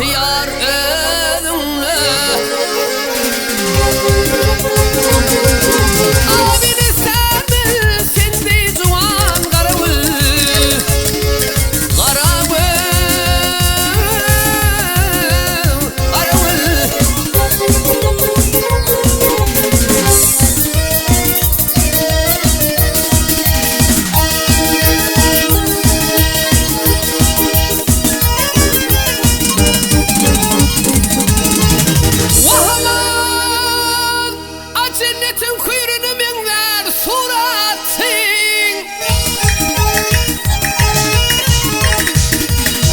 yar önümle. Abini sevdi sendi cuan karavul, karavul, karavul. Cennetin kuyruğunu minler suratın.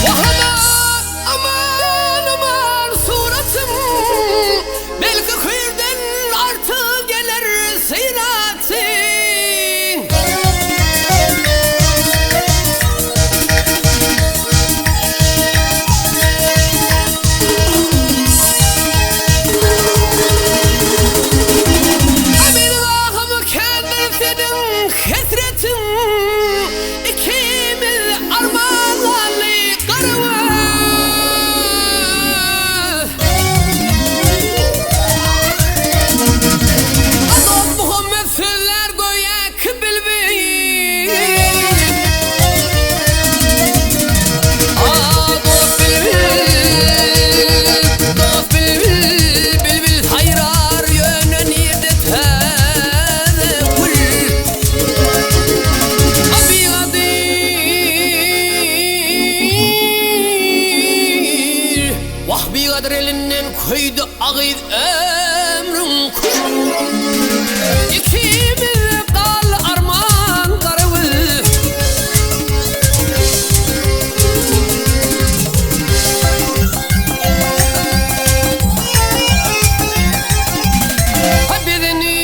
Aman aman aman suratım, belki kuyruğun artık gelir seyratın. Hasretin ikimiz armağanlı karavul. Adam Muhammed söyler goya kıbilbil. Dost bilbil, dost bilbil, bilbil hayrar yönen yedete. Vah bir kadar elinden koydu ağıydı ömrüm kuş. İkimiz kal armağan karavul. Habedini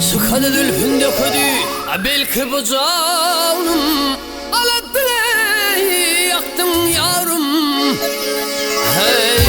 sıkadı dülfünde ködü, belki bu canım aladı yaktım yavrum. Hey